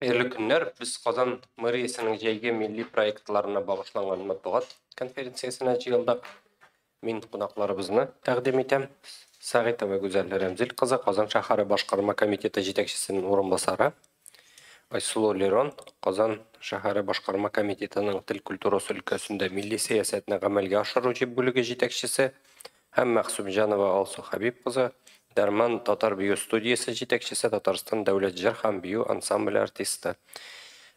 Hayırlı günler. Biz Kazan Mэриясының жайге milli проектларына багышланган матбугат конференциясына жыйылдык. Мен кунакларыбызны тәкъдим итәм. Сагитова Гүзәл Рәмзил кызы, Казан шәһәре башкарма комитеты җитәкчесенең урынбасары. Айсулу Лерон, Казан шәһәре башкарма комитетының тел культурасы өлкәсендә милли сәясәтне гамәлгә ашыру бүлеге җитәкчесе һәм Мәхсүбҗанова Алсу Хәбиб кызы, Дәрман Татар бию студиясе җитәкчесе, Татарстан дәүләт җыр һәм бию ансамбле артисты.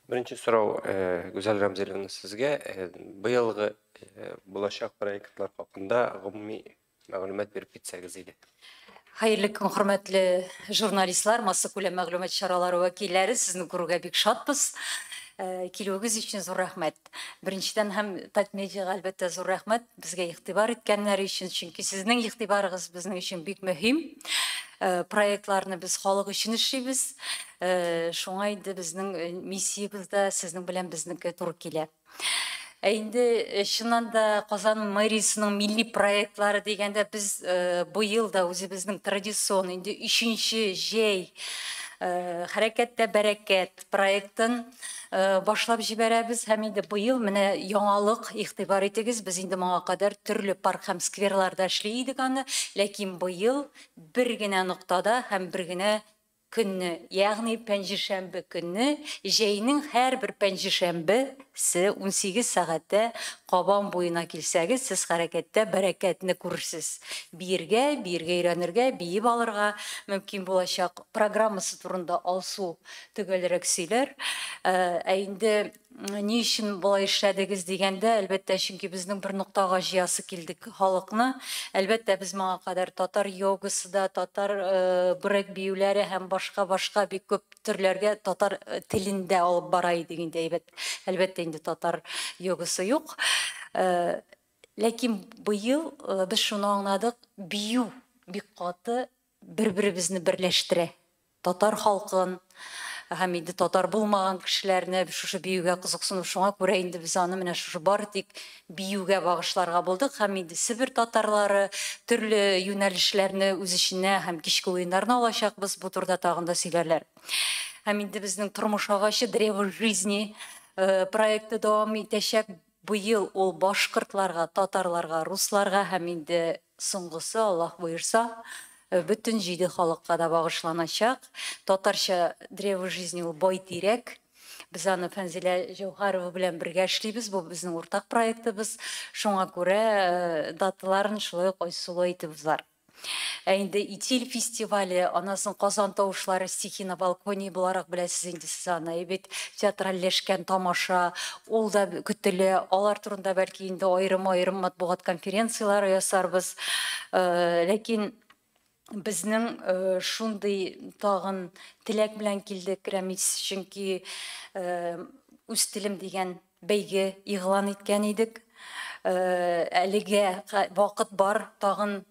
Беренче сорау Гүзәл Рәмзиловна сезгә быелгы булачак проектлар хакында гомуми мәгълүмат биреп китсәгез иде. Hayırlı gün, hürmetli jurnalistler, Massakule Məlumat Şaraları vekilleri, sizni күрүгә бик шатбыз. Килүегез için зур рәхмәт. Беренчедән һәм Татмедиага әлбәттә зур рәхмәт безгә игътибар иткәннәр өчен, чөнки сезнең игътибарыгыз безнең өчен бик мөһим. Проектларны без халык өчен эшлибез. Шуңа инде безнең миссиябыз да сезнең белән безнеке туры килә. Инде чыннан да Казан мэриясының милли проектлары дигәндә без бу елда үзебезнең традицион инде 3нче җәй хәрәкәттә бәрәкәт проектын башлап җибәрәбез һәм инде бу ел менә яңалык игътибар итегез. Без инде моңа кадәр төрле парк һәм скверларда эшли идек аны, ләкин бу ел бер генә ноктада һәм бер генә көнне, ягъни пәнҗешәмбе көнне, җәйнең һәрбер пәнҗешәмбесе 18 сәгатьтә Кабан буена килсәгез, сез хәрәкәттә бәрәкәтне күрерсез. Биергә өйрәнергә, биеп алырга мөмкин булачак программасы турында Алсу төгәлрәк сөйләр. Инде ни өчен болай эшләдегез дигәндә, әлбәттә, чөнки безнең бер ноктага җыясы килдек халыкны. Әлбәттә, без моңа кадәр татар йогасы да, татар бүрек биюләре һәм башка бик күп төрләргә татар телендә алып бара идек инде. Әлбәттә, инде татар йогасы юк. Ләкин бу ел без шуны аңладык, бию бик каты бер-беребезне берләштерә. Татар халкын һәм инде татар булмаган кешеләрне шушы биюгә кызыксыну, шуңа күрә инде без аны менә шушы бар тик биюгә багышларга булдык һәм инде Себер татарлары төрле юнәлешләрне үз иченә һәм кичке уеннарны алачакбыз, бу турыда тагын да сөйләрләр. Һәм инде безнең тормыш агачы Древо жизни проекты дәвам итәчәк. Бу ел ул башкортларга, татарларга, русларга һәм инде соңгысы, Аллаһ буйырса, бүтән җиде халыкка да багышланачак. Татарча Древо жизни ул бай тирәк. Без аны Фәнзилә Җәүһәрова белән бергә эшлибез. Бу безнең уртак проектыбыз. Шуңа күрә даталарын шулай Айсулу әйтеп узар. Инде Итил фестивале, анасын Казан тавышлары стихи на балконе буларак беләсез инде сез аны. Бит театральләшкән тамаша, ул да көтелә. Алар турында бәлки инде аерым матбугат конференциялары ясарбыз. Ләкин безнең шундый тагын теләк белән килдек, Рәмис, чөнки үз телем дигән бәйге игълан иткән идек. Әлегә вакыт бар, тагын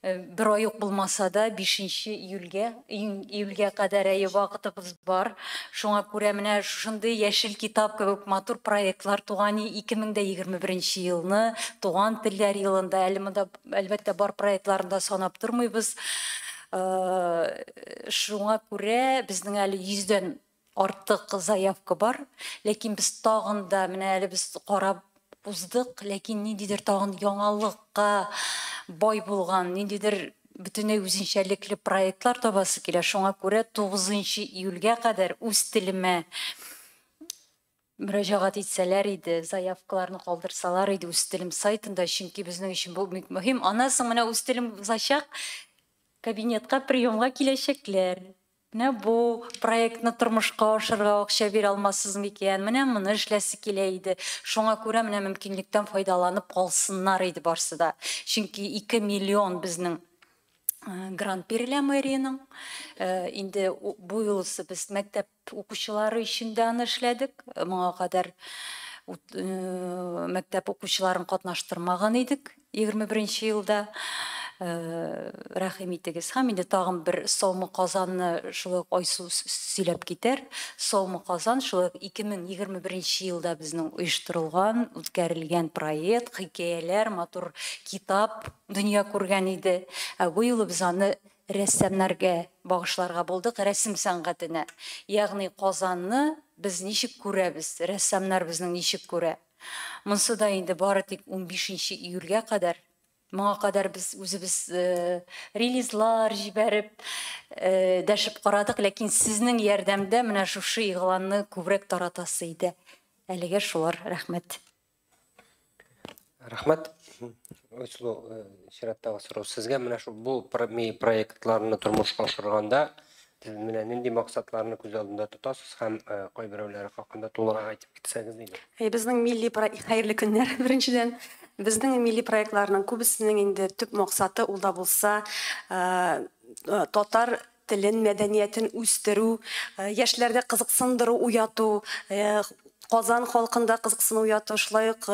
bir ay юк булмаса да 5 июльгә кадәр вакытыбыз бар. Шуңа күрә менә шундый яшел китап кебек матур проектлар туган 2021 елны, туган телләр елында әлбәттә бар проектларында санап тормыйбыз. Шуңа күрә безнең әле 100дән артык заявка бар, ләкин без тагын да менә әле без карап уздык, ләкин ниндидер тагын яңалыкка бай булган, ниндидер бүтәнәй үзенчәлекле проектлар табасы килә. Шуңа күрә 9 июльгә кадәр үз телемә мөрәҗәгать итсәләр иде, заявкаларны калдырсалар иде үз телем сайтында, чөнки безнең өчен бу бик мөһим. Анасын менә үз телем узачак, кабинетка, приемга киләчәкләр. Менә бу проектны тормышка ашырга акча бирә алмассыз микән? Менә моны эшләсе килә иде. Шуңа күрә менә мөмкинлектән файдаланып калсыннар иде барсы да. Чөнки 2 миллион безнең грант бирелә мэрияның. Инде бу ел без мәктәп укучылары өчен дә аны эшләдек. Моңа кадәр мәктәп укучыларын катнаштырмаган идек 21 елда. Рәхим итегез. Һәм инде тагын бер Саумы Казанны шулай Айсу сөйләп китәр. Саумы Казан шулай 2021 елда безнең оештырылган, үткәрелгән проект, хикәяләр, матур китап дөнья күргән иде. Бу ел без аны рәссамнарга багышларга булдык, рәсем сәнгатенә. Ягъни Казанны без ничек күрәбез, рәссамнар безнең ничек күрә. Монсы да инде бары тик 15 июльгә кадәр. Моңа кадәр без үзебез релизлар җибәреп, дәшеп карадык, ләкин сезнең ярдәмдә менә шушы игъланны күбрәк таратасы иде. Әлегә шулар, рәхмәт. Рахмат. Өчлу чираттагы сорау сезгә менә шу бу проектларны тормышка ашырганда менә нинди максатларны күз алдында тотасыз һәм кайберәүләре хакында тулырак әйтеп китсәгез диде. Безнең милли проект хәерле көннәр беренчедән. Безнең милли проектларның күбесенең инде төп максаты ул да булса татар телен, мәдәниятен үстерү, яшьләрдә кызыксындыру, уяту, Казан халкында кызыксыну уяту, шулай ук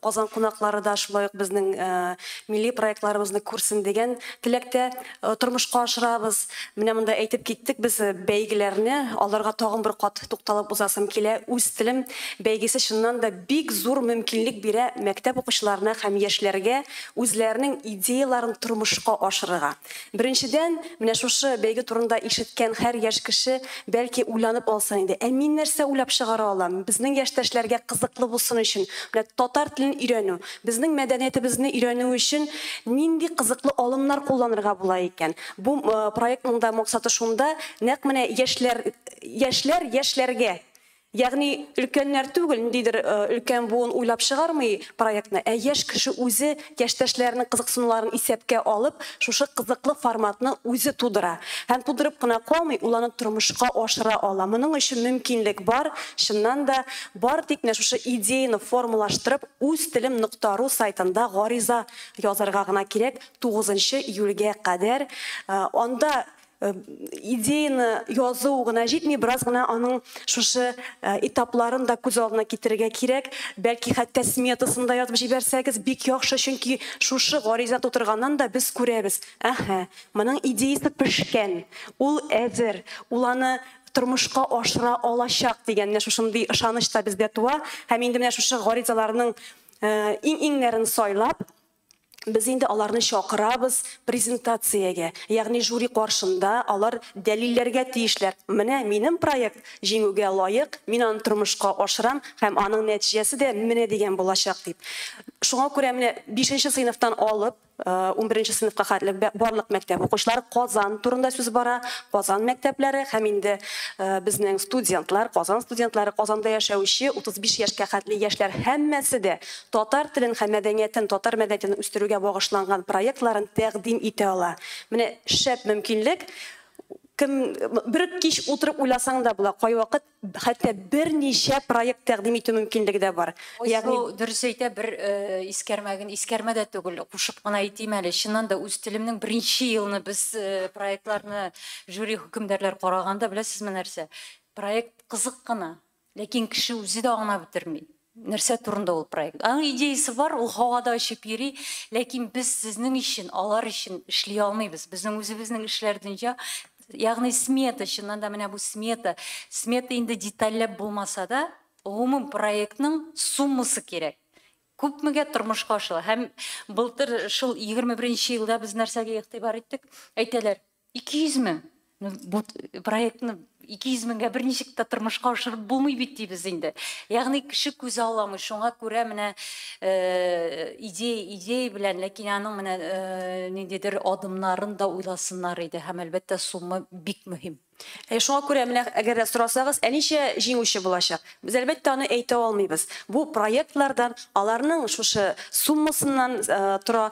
Казан кунаклары да шулай ук безнең милли проектларыбызны күрсен дигән теләктә тормышка ашырабыз. Менә монда әйтеп киттек, без бәйгеләрне аларга тагын бер кат тукталып узасым килә. Үз телем бәйгесе шуннан да бик зур мөмкинлек бирә мәктәп укучыларына һәм яшьләргә үзләренең идеяларын тормышка ашырырга. Беренчедән, менә шушы бәйге турында ишеткән һәр яшь кеше бәлки уйланып алса инде, мин нәрсә уйлап чыгара алам? Безнең яшьтәшләргә кызыклы булсын өчен, татар телен өйрәнү, безнең мәдәниятебезне өйрәнү өчен нинди кызыклы алымнар кулланырга була икән. Бу проектның да максаты шунда, нәкъ менә яшьләргә, ягъни өлкәннәр түгел, ниндидер өлкән буын уйлап чыгармый проектны, яшь кеше үзе яшьтәшләрнең кызыксынуларын исәпкә алып, шушы кызыклы форматны үзе тудыра. Һәм тудырып кына калмый, ул аны тормышка ашыра ала. Моның өчен мөмкинлек бар, шуннан да бар тик шушы идеяны формалаштырып, үз телем.ру сайтында гариза язарга гына кирәк 9 июльгә кадәр. Анда идеяны язу гына җитми, бераз гына аның шушы этапларын да күз алдына китерергә кирәк. Бәлки хәтта сметасын да язып җибәрсәгез бик яхшы, чөнки шушы гариза тутырганнан да без күрәбез. Моның идеясы пешкән, ул әзер, ул аны тормышка ашыра алачак дигән шушындый ышаныч та бездә туа. Һәм инде менә шушы гаризаларның иң-иңнәрен сайлап, biz инде аларны чакырабыз презентациягә. Ягъни жюри каршында алар дәлилләргә тиешләр. Менә минем проект җиңүгә лаек, мин аны тормышка ашырам һәм аның нәтиҗәсе дә менә дигән булачак дип. Шуңа күрә менә 5нче сыйныфтан алып 11нче сыйныфка хәтле барлык мәктәп укучылары Казан турында сүз бара. Казан мәктәпләре һәм инде безнең студентлар, Казан студентлары, Казанда яшәүче 35 яшькә хәтле яшьләр һәммәсе дә татар телен һәм мәдәниятен, татар мәдәниятен үстерүгә багышланган проектларын тәкъдим итә ала. Менә шәп мөмкинлек. Кем бер кич утырып уйласаң да була, кайвакыт хәтта берничә проект тәкъдим итү мөмкинлеге дә бар. Ягъни дөрес әйтә, бер искәрмә дә түгел, кушып кына әйтим әле. Чыннан да үз телемнең беренче елны без проектларны жюри хөкемдәрләр караганда, беләсезме нәрсә? Проект кызык кына, ләкин кеше үзе дә аңлап бетерми. Нәрсә турында ул проект? Аның идеясы бар, ул һавада очып йөри, ләкин без сезнең өчен, алар өчен эшли алмыйбыз. Безнең үзебезнең эшләрдәнчә, ягъни смета, чыннан да менә бу смета инде детальләп булмаса да, гомум проектның суммасы кирәк. Күпмегә тормышка ашыла. Һәм былтыр шул 21нче елда без нәрсәгә игътибар иттек? Әйтәләр, 200 мең. Бу проектны 200 меңгә берничек тә тормышка ашырып булмый бит дибез инде. Ягъни кеше күз аламый, шуңа күрә менә идея белән, ләкин аның менә ниндидер адымнарын да уйласыннар иде. Һәм әлбәттә сумма бик мөһим. Шуңа күрә менә әгәр сорасагыз, ничә җиңүче булачак? Без әлбәттә аны әйтә алмыйбыз. Бу проектлардан, аларның шушы суммасыннан тора.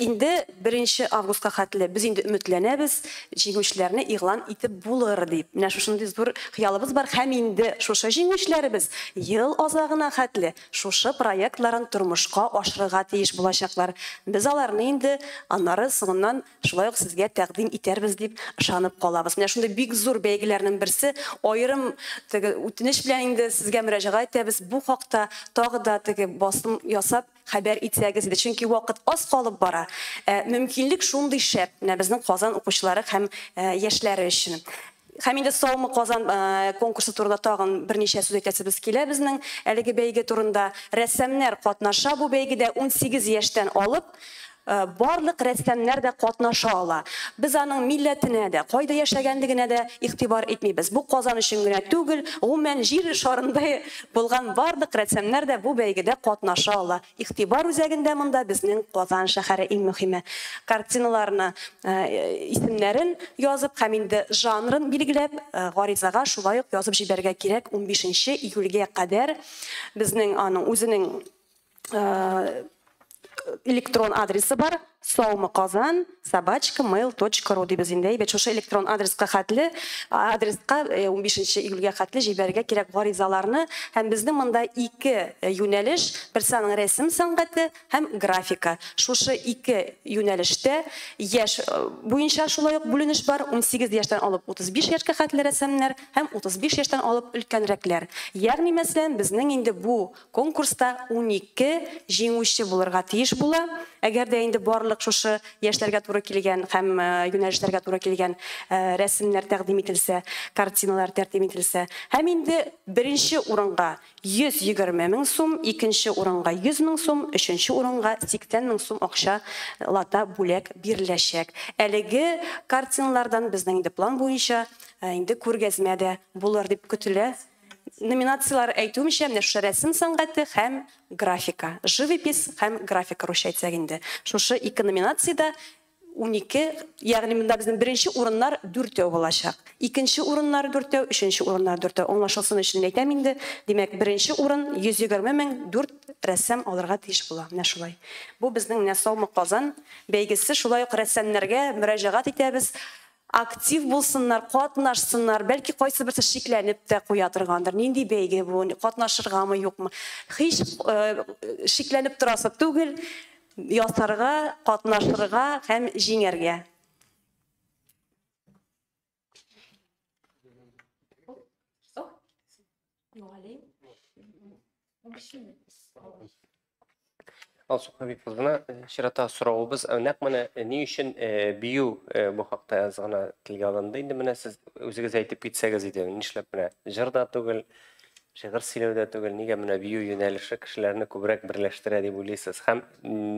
Инде 1 августка хәтле без инде өметләнәбез, җиңүчеләрне игълан итеп булыр дип. Менә шушындый зур хыялыбыз бар һәм инде шушы җиңүчеләребез ел азагына хәтле шушы проектларын тормышка ашырырга тиеш булачаклар. Без аларны инде аннары соңыннан шулай ук сезгә тәкъдим итәрбез дип ышанып калабыз. Менә шундый бик зур бәйгеләрнең берсе, аерым үтенеч белән инде сезгә мөрәҗәгать итәбез. Бу хакта тагы да басым ясап хәбәр итсәгез иде, чөнки вакыт аз калып бара. Мөмкинлек шундый шәп, безнең Казан укучылары һәм яшьләре өчен. Һәм инде Саумы Казан конкурсы турында тагын берничә сүз әйтәсебез килә безнең әлеге бәйге турында. Рәссамнар катнаша бу бәйгедә 18 яшьтән алып барлык рәссамнар да катнаша ала. Без аның милләтенә дә, кайда яшәгәнлегенә дә игътибар итмибез. Бу Казан өчен генә түгел, гомумән җир шарында булган барлык рәссамнар да бу бәйгедә катнаша ала. Игътибар үзәгендә монда безнең Казан шәһәре иң мөһиме. Картиналарны исемнәрен язып һәм инде жанрын билгеләп, гаризага шулай ук язып җибәргә кирәк. 15 июльгә кадәр безнең аның үзенең электрон адресы бар. saumaqazan@mail.ru дибез инде. Әйбәт шушы электрон адреска 15 июльгә хәтле җибәргә кирәк гаризаларны. Һәм безнең монда 2 юнәлеш, берсенең рәсем сәнгате һәм графика. Шушы 2 юнәлештә яшь буенча шулай ук бүленеш бар. 18 яшьтән алып 35 яшькә хәтле рәссамнар һәм 35 яшьтән алып өлкәнрәкләр. Ягъни мәсәлән, безнең инде бу конкурста 12 җиңүче булырга тиеш була. Әгәр дә инде барлык шушы яшьләргә туры килгән һәм юнәлешләргә туры килгән рәсемнәр тәкъдим ителсә, картиналар тәкъдим ителсә, һәм инде беренче урынга 120 мең сум, икенче урынга 100 мең сум, өченче урынга 80 мең сум акча лата бүләк биреләчәк. Әлеге картиналардан безнең инде план буенча инде күргәзмә дә булыр дип көтелә. Номинациялар әйтүемчә, менә шушы рәсем сәнгате һәм графика, живопись һәм графика русча әйтсәк инде. Шушы 2 номинациядә 12, ягъни монда безнең беренче урыннар 4 булачак. Икенче урыннар 4, өченче урыннар 4. Аңлашылсын өчен әйтәм инде. Димәк, беренче урын 120 мең 4 рәссам алырга тиеш була. Менә шулай. Бу безнең менә Саумы Казан бәйгесе, шулай ук рәссамнәргә мөрәҗәгать итәбез. Актив булсыннар, катнашсыннар, бәлки кайсы берсе шикләнеп тә куя торгандыр. Нинди бәйге бу, катнашыргамы, юкмы? Һич шикләнеп торасы түгел, ясарга, катнашырга һәм җиңәргә. Алсу Хабибовна, ширата сұрауыбыз, нәқ менә ни өчен бию бу хакта язганы телгә алынды. Инде менә сез үзегез әйтеп китсәгез иде, нишләп менә җырда түгел, шигырь сөйләүдә түгел, нигә менә бию юнәлеше кешеләрне күбрәк берләштерә дип уйлыйсыз? Һәм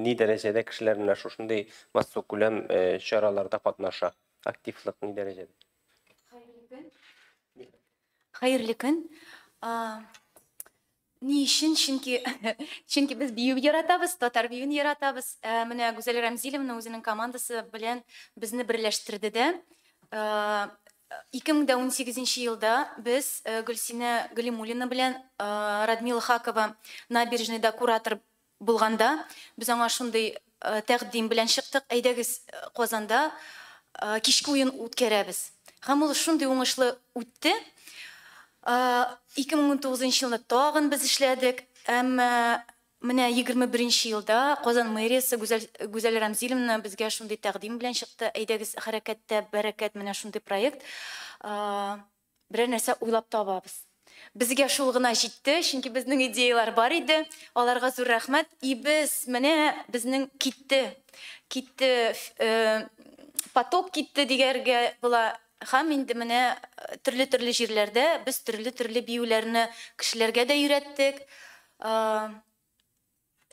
ни дәрәҗәдә кешеләр менә шушындый массу күләм чараларда катнаша? Активлык ни дәрәҗәдә? Хәерле көн. Ни өчен? Чөнки без бию яратабыз, татар биюен яратабыз. Менә Гүзәл Рәмзиловна үзенең командасы белән безне берләштерде дә. 2018 елда без Гөлсинә Галимуллина белән Радмила Хакова набережныйда куратор булганда, без аңа шундый тәкъдим белән чыктык. Әйдәгез Казанда кичке уен үткәрәбез. Һәм ул шундый уңышлы үтте. 2019 елда тагын без эшләдек. Әмма менә 21 елда Казан мэриясе Гүзәл Рәмзиловна безгә шундый тәкъдим белән чыкты. Әйдәгез хәрәкәттә бәрәкәт, менә шундый проект. Берәр нәрсә уйлап табабыз. Безгә шул гына җитте, чөнки безнең идеялар бар иде. Аларга зур рәхмәт. Без менә безнең китте, поток китте дигәргә була. Һәм инде менә төрле җирләрдә без төрле биюләрне кешеләргә дә өйрәттек.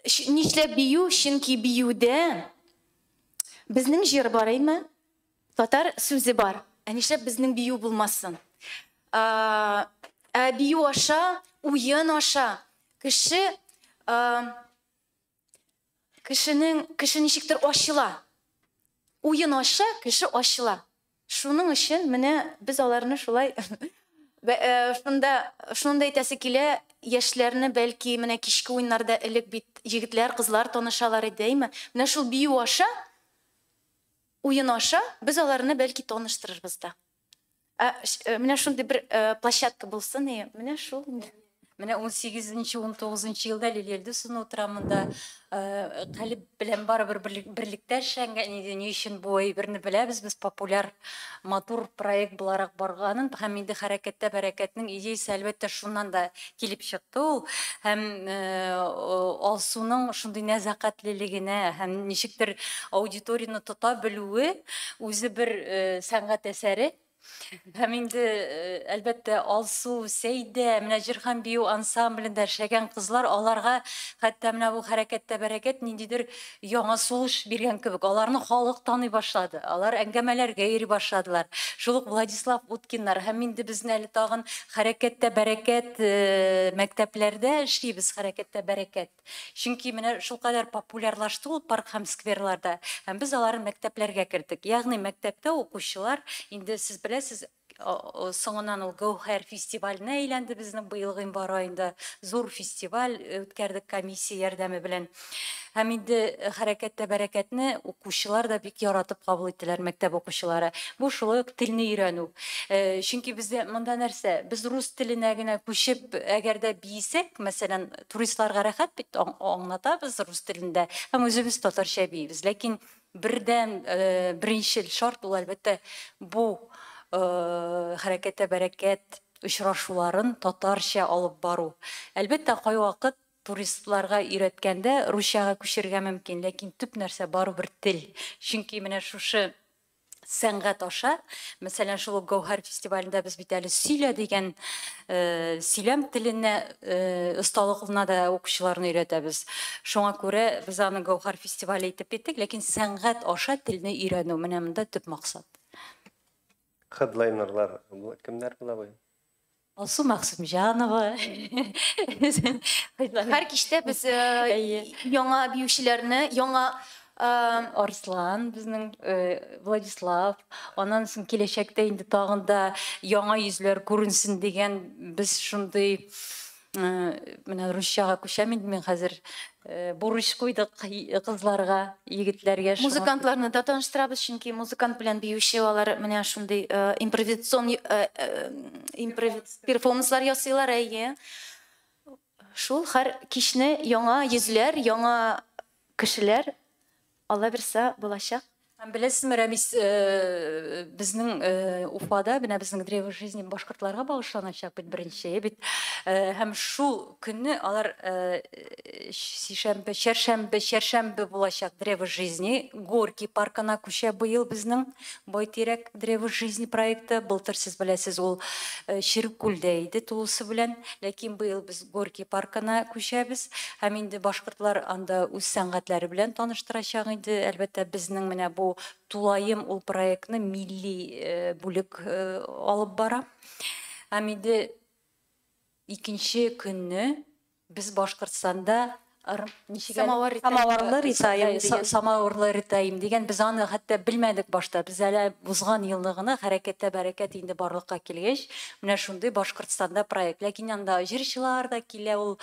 Нишләп бию? Чөнки биюдә безнең җыр бар име? Татар сүзе бар. Нишләп безнең бию булмасын? Бию аша, уен аша кеше ничектер ачыла. Уен аша кеше ачыла. Шуның өчен менә без аларны шулай шунда әйтәсе килә, яшьләрне бәлки менә кичке уеннарда элек бит егетләр, кызлар танышалар иде, әйме? Менә шул бию аша, уен аша без аларны бәлки таныштырырбыз да. Менә шундый бер площадка булсын, менә шул. Менә 18-19 елда Лилиэлдә суны утрамында калып белән барыбер берлектә эшләнгән иде. Ни өчен бу әйберне беләбез, без популяр матур проект буларак барганын һәм инде хәрәкәттә бәрәкәтнең идеясе әлбәттә шуннан да килеп чыкты ул. Һәм Алсуның шундый нәзакәтлелегенә һәм ничектер аудиторияны тота белүе үзе бер сәнгать әсәре. Һәм инде әлбәттә Алсу, Сәйдә, менә Җирхан бию ансамблендә эшләгән кызлар, аларга хәтта менә бу хәрәкәттә бәрәкәт ниндидер яңа сулыш биргән кебек. Аларны халык таный башлады. Алар әңгәмәләргә йөри башладылар. Шул ук Владислав Уткиннар һәм инде безне әле тагын хәрәкәттә бәрәкәт мәктәпләрдә эшлибез, хәрәкәттә бәрәкәт. Чөнки менә шулкадәр популярлашты ул парк һәм скверларда. Һәм без аларны мәктәпләргә керттек. Ягъни мәктәптә укучылар инде сез беләсез, соңынан ул Гәүһәр фестиваленә әйләнде безнең быелгы январь аенда. Зур фестиваль үткәрдек комиссия ярдәме белән. Һәм инде хәрәкәттә бәрәкәтне укучылар да бик яратып кабул иттеләр, мәктәп укучылары. Бу шулай ук телне өйрәнү. Чөнки бездә монда нәрсә? Без рус теленә генә күчеп, әгәр дә бисәк, мәсәлән, туристларга рәхәт бит аңлатабыз рус телендә. Һәм үзебез татарча бийбез. Ләкин бердән беренчел шарт ул әлбәттә бу хәрәкәттә бәрәкәт очрашуларын татарча алып бару. Әлбәттә кай вакыт туристларга өйрәткәндә русчага күчергә мөмкин, ләкин төп нәрсә барыбер тел. Чөнки менә шушы сәнгать аша, мәсәлән, шул Гәүһәр фестивалендә без бит әле сөйлә дигән сөйләм теленә осталыгына да укучыларны өйрәтәбез. Шуңа күрә без аны Гәүһәр фестивале итеп киттек, ләкин сәнгать аша телне өйрәнү менә монда төп максат. Хедлайнерлар кемнәр була бу? Алсу Максимҗанова. Һәр кичтә без яңа биючеләрне, яңа Арслан, безнең Владислав, аннан соң киләчәктә инде тагын да яңа йөзләр күренсен дигән без шундый менә русчага күчәм инде мен хәзер бурыч куйдык кызларга, егетләргә. Музыкантларны да таныштырабыз, чөнки музыкант белән биюче алар менә шундый импровизацион перформанслар ясыйлар, әйе. Шул һәр кичне яңа йөзләр, яңа кешеләр Алла берсә булачак. Беләсезме, Рәмис, безнең Уфада, менә безнең древо жизни башкортларга багышланачак бит беренче бит. Һәм шул көнне алар чәршәмбе булачак древо жизни Горький паркына күчә быел безнең Байтирәк древо жизни проекты. Былтыр сез беләсез, ул Чиркүлдә иде тулысы белән, ләкин быел без Горький паркына күчәбез. Һәм инде башкортлар анда үз сәнгатьләре белән таныштырачак инде. Әлбәттә безнең менә бу Тулайым ул проектны милли бүлек алып бара. Һәм инде икенче көнне без Башкортстанда Самаварлы ритаим дигән, без аны хәтта белмәдек башта. Без әле узган елны гына хәрәкәттә бәрәкәт инде барлыкка килгәч, менә шундый Башкортстанда проект. Ләкин анда җырчылар да килә, ул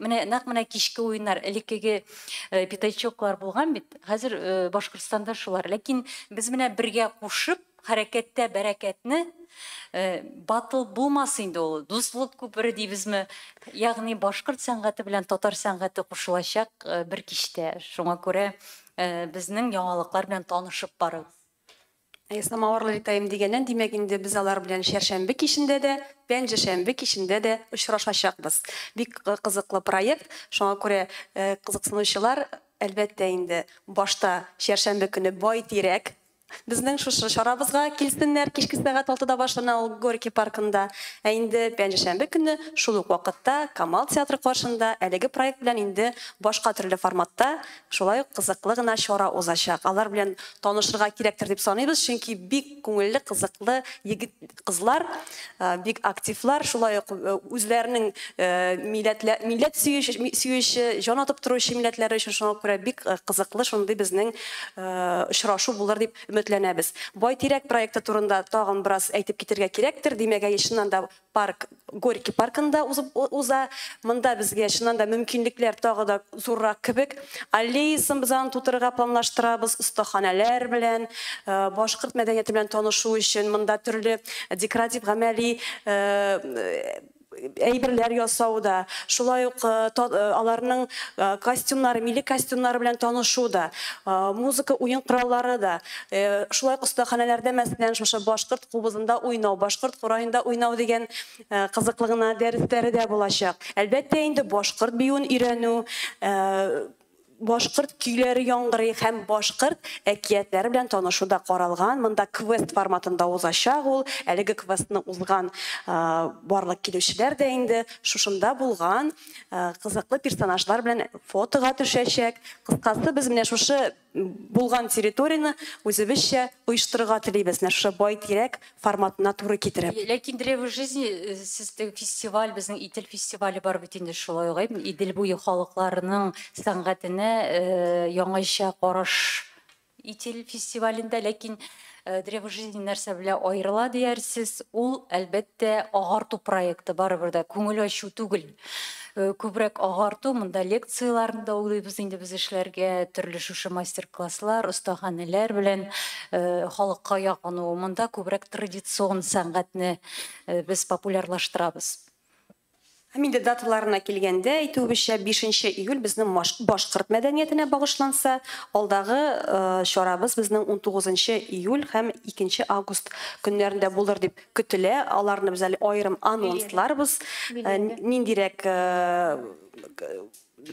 менә нәкъ менә кичке уеннар, элеккеге питайчоклар булган бит. Хәзер Башкортстанда шулар. Ләкин без менә бергә кушып хәрәкәттә бәрәкәтне батыл булмас инде ул. Дуслык күпере дибезме? Ягъни башкорт сәнгате белән татар сәнгате кушылачак бер кичтә. Шуңа күрә безнең яңалыклар белән танышып барабыз. Самаварлы ритаим дигәннән, димәк инде без алар белән шәршәмбе кичендә дә, пәнҗешәмбе кичендә дә очрашачакбыз. Бик кызыклы проект. Шуңа күрә кызыксынучылар әлбәттә инде башта шәршәмбе көне Байтирәк безнең шушы шарабызга килсеннәр, кичке сәгать 6-да башлана ул Горький паркында. Инде пәнҗешәмбе көне шул ук вакытта Камал театры каршында әлеге проект белән инде башка төрле форматта шулай ук кызыклы гына чара узачак. Алар белән танышырга кирәктер дип саныйбыз, чөнки бик күңелле, кызыклы егет кызлар, бик активлар, шулай ук үзләренең милләт сөюче, җан атып торучы милләтләре өчен шуңа күрә бик кызыклы шундый безнең очрашу булыр дип өметләнәбез. Байтирәк проекты турында тагын бераз әйтеп китәргә кирәктер. Димәк, чыннан да парк Горький паркында уза. Монда безгә чыннан да мөмкинлекләр тагы да зуррак кебек. Аллеясын без аны тутырырга планлаштырабыз, остаханәләр белән, башкорт мәдәнияте белән танышу өчен монда төрле декоратив гамәли әйберләр ясауда, шулай ук аларның костюмнары, милли костюмнары белән танышуда, музыка уен кораллары да, шулай ук остаханәләрдә мәсәлән шушы башкорт кубызында уйнау, башкорт курайында уйнау дигән кызыклыгына дәресләре дә булачак. Әлбәттә инде башкорт биюен өйрәнү, башкорт көйләре яңгырый һәм башкорт әкиятләре белән танышуда каралган. Монда квест форматында узачак ул. Әлеге квестны узган барлык килүчеләр дә инде шушында булган. Кызыклы персонажлар белән фотога төшәчәк. Кыскасы, без менә шушы булган территорияны үзебезчә оештырырга телибез. Менә шушы бай тирәк форматына туры китереп. Ләкин древо жизни сездә фестиваль, безнең Идел фестивале бар бит инде шулай ук. Идел буе халыкларының сәнгатенә яңача караш Идел фестивалендә, ләкин древо жизни нәрсә белән аерыла диярсез, ул әлбәттә агарту проекты барыбер дә күңел ачу түгел. Күбрәк агарту, монда лекцияларында уйлыйбыз инде без эшләргә, төрле шушы мастер-класслар, остаханәләр белән халыкка якыну. Монда күбрәк традицион сәнгатьне без популярлаштырабыз. Һәм инде даталарына килгәндә, әйтүебезчә 5 июль безнең башкорт мәдәниятенә багышланса, алдагы чарабыз безнең 19 июль һәм 2 август көннәрендә булыр дип көтелә. Аларны без әле аерым анонсларбыз. Ниндирәк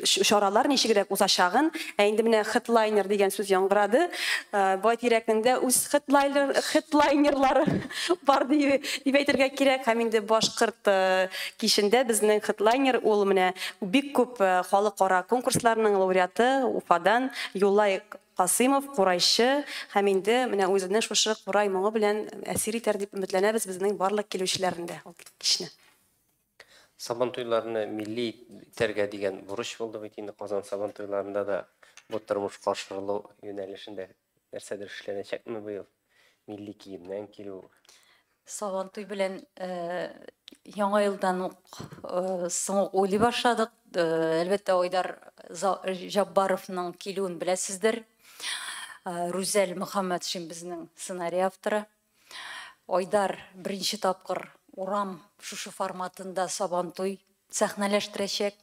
чаралар ничегрәк узачагын, инде менә хедлайнер дигән сүз яңгырады. Бай тирәкнеңдә үз хедлайнерлары бар дип әйтергә кирәк. Һәм инде башкорт кичендә безнең хедлайнер ул менә бик күп халыкара конкурсларның лауреаты Уфадан Юлай Касымов, Курайчы. Һәм инде менә үзенең шушы Курай моңы белән әсир итәр дип өметләнәбез безнең барлык килүчеләрендә кичне. Сабантуйларны милли итәргә дигән бурыч булды бит инде. Казан сабантуйларында да бу тормышка ашырылу юнәлешендә нәрсәдер эшләнәчәкме быел? Милли киемнән килү. Сабантуй белән яңа елдан ук соң ук уйлый башладык. Әлбәттә Айдар Жаббаровның килүен беләсездер. Рүзәл Мөхәммәтшин безнең сценарий авторы. Айдар беренче тапкыр урам шушы форматында Сабантуй сәхнәләштерәчәк.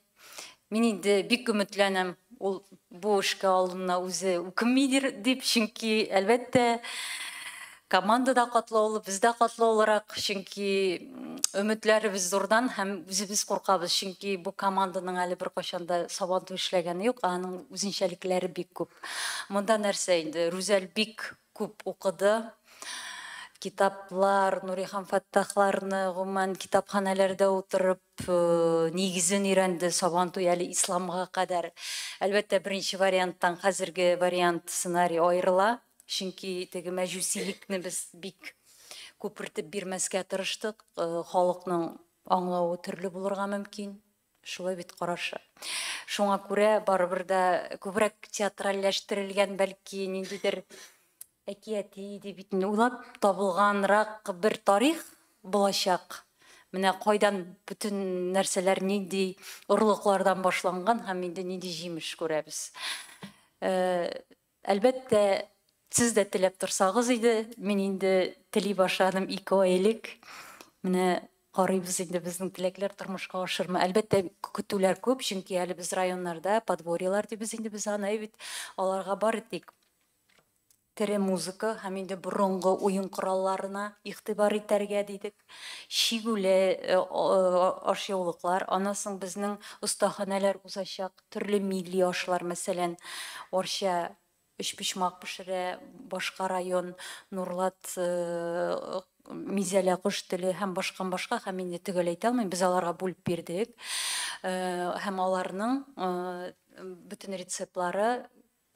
Мин инде бик өметләнәм, ул бу эшкә алына үзе үкенмидер дип, чөнки әлбәттә командада катлаулы, бездә катлаулырак, чөнки өметләребез зурдан һәм үзебез куркабыз, чөнки бу команданың әле бер качанда Сабантуй эшләгәне юк, аның үзенчәлекләре бик күп. Монда нәрсә инде, Рүзәл бик күп укыды. Китаплар, Нурихан Фаттахларны гомумән китапханәләрдә утырып нигезен өйрәнде. Сабантуй әле исламга кадәр. Әлбәттә беренче варианттан хәзерге вариант сценарий аерыла. Чөнки теге мәҗүсилекне без бик күпертеп бирмәскә тырыштык. Халыкның аңлавы төрле булырга мөмкин. Шулай бит карашы. Шуңа күрә барыбер дә күбрәк театральләштерелгән, бәлки ниндидер әкияти дип бит уйлап табылганрак бер тарих булачак. Менә кайдан бүтән нәрсәләр нинди орлыклардан башланган һәм инде нинди җимеш күрәбез. Әлбәттә, сез дә теләп торсагыз иде, мин инде тели башладым 2 ай элек. Менә карыйбыз инде безнең теләкләр тормышка ашырмы. Әлбәттә, көтүләр күп, чөнки әле без районнарда подворьелар дибез инде без аны бит, аларга бар идек. Тере музыка һәм инде борынгы уен коралларына игътибар итәргә дидек. Шигүле ашъяулыклар, анасын безнең остаханәләр узачак, төрле милли ашлар, мәсәлән, Орча өчпочмак пешерә, башка район Нурлат мизәлә кыш теле һәм башка һәм инде төгәл әйтә алмыйм, без аларга бүлеп бирдек. Һәм аларның бүтән рецептлары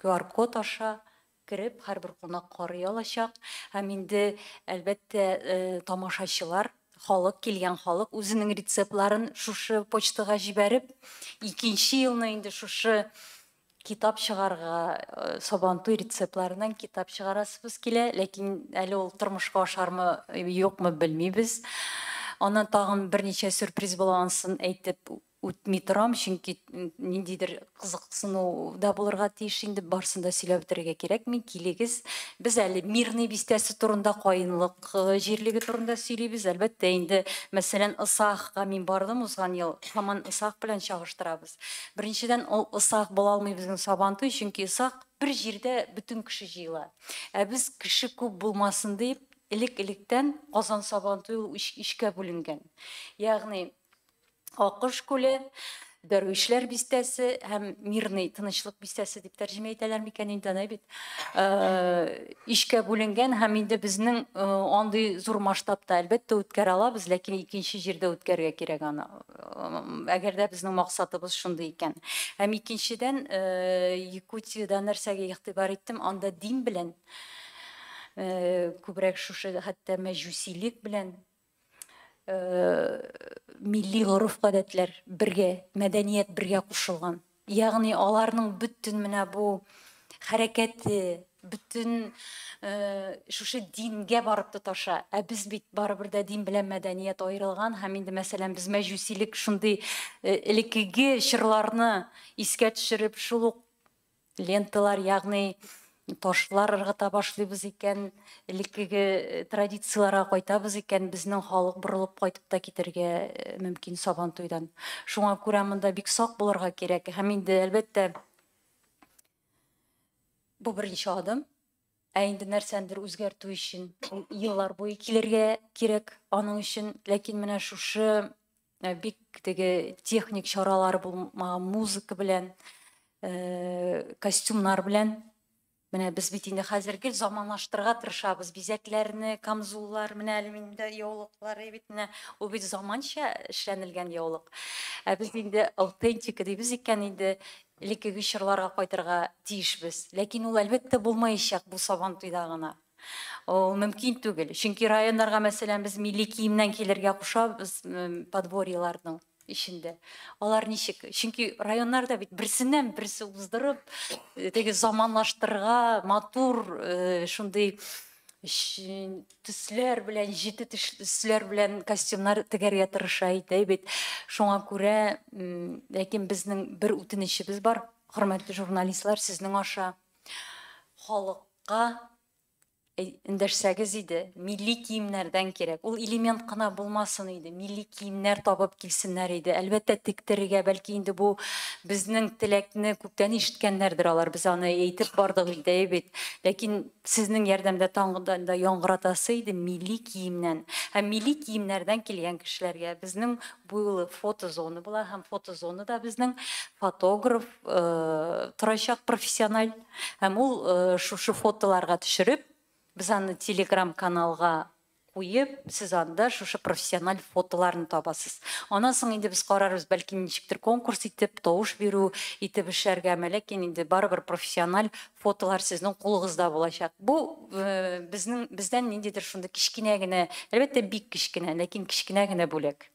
QR-код аша кирип, һәрбер кунак карый алачак. Һәм инде әлбәттә тамашачылар, халык, килгән халык үзенең рецептларын шушы почтага җибәреп, 2нче елны инде шушы китап чыгарга, Сабантуй рецептларынан китап чыгарасыбыз килә, ләкин әле ул тормышка ашармы, юкмы белмибез. Аннан тагын берничә сюрприз булгансын әйтеп үтми торам, чөнки ниндидер кызыксыну да булырга тиеш, инде барсын да сөйләп бетерергә кирәк. Мин килегез, без әле Мирный бистәсе турында, кайынлык җирлеге турында сөйлибез. Әлбәттә, инде мәсәлән Исахка мин бардым узган ел, һаман Исах белән чагыштырабыз. Беренчедән, ул Исах була алмый безнең Сабантуй, чөнки Исах бер җирдә бүтән кеше җыела. Без кеше күп булмасын дип, элек-электән Казан Сабантуй ишкә бүленгән. Ягъни Акыш күле, Дәрвишләр бистәсе һәм мирный тынычлык бистәсе дип тәрҗемә итәләр микән инде аны бит. Ишкә бүленгән һәм инде безнең андый зур масштабта әлбәттә үткәрә алабыз, ләкин икенче җирдә үткәрергә кирәк аны. Әгәр дә безнең максатыбыз шундый икән. Һәм икенчедән Якутиядә нәрсәгә игътибар иттем, анда дин белән күбрәк шушы хәтта мәҗүсилек белән milli горыф-гадәтләр бергә, мәдәният бергә кушылган. Ягъни аларның бөтен менә бу хәрәкәте, бөтен шушы дингә барып тоташа. Ә без бит барыбер дә дин белән мәдәният аерылган һәм инде мәсәлән без мәҗүсилек шундый элеккеге чырларны искә төшереп шул ук ленталар, ягъни ташлар ыргыта башлыйбыз икән, элеккеге традицияларга кайтабыз икән, безнең халык борылып кайтып та китергә мөмкин Сабантуйдан. Шуңа күрә монда бик сак булырга кирәк. Һәм инде әлбәттә бу беренче адым. Ә инде нәрсәндер үзгәртү өчен еллар буе килергә кирәк аның өчен. Ләкин менә шушы бик теге техник чаралар булмаган музыка белән, костюмнар белән менә без бит инде хәзерге заманлаштырырга тырышабыз. Бизәкләрне, камзуллар, менә әле миндә яулыклар бит менә ул бит заманча эшләнелгән яулык. Ә без инде аутентика дибез икән, инде элеккеге чырларга кайтырга тиешбез. Ләкин ул әлбәттә булмаячак бу Сабантуйда гына. Ул мөмкин түгел. Чөнки районнарга мәсәлән без милли киемнән килергә кушабыз подворьеларның ишендә. Алар ничек? Чөнки районнарда бит берсеннән берсе уздырып, теге заманлаштырырга, матур шундый төсләр белән, җете төсләр белән костюмнар тегәргә тырыша иде бит. Шуңа күрә, ләкин безнең бер үтенечебез бар, хөрмәтле журналистлар, сезнең аша халыкка эндәшсәгез иде, милли киемнәрдән кирәк. Ул элемент кына булмасын иде, милли киемнәр табып килсеннәр иде. Әлбәттә тектерергә, бәлки инде бу безнең теләкне күптән ишеткәннәрдер алар. Без аны әйтеп бардык иде бит. Ләкин сезнең ярдәмдә таңгыдан да яңгыратасы иде милли киемнән. Һәм милли киемнәрдән килгән кешеләргә безнең бу юлы фотозона була, һәм фотозонада безнең фотограф торачак профессиональ. Һәм ул шушы фотоларга төшереп biz аны Telegram каналга куеп, сез анда шушы профессиональ фотоларны табасыз. Аннан соң инде без карарбыз, бәлки ничектер конкурс итеп, тавыш бирү итеп эшләргә, ләкин инде барыбер профессиональ фотолар сезнең кулыгызда булачак. Бу бездән ниндидер шунда кичкенә генә, әлбәттә бик кичкенә, ләкин кичкенә генә бүләк.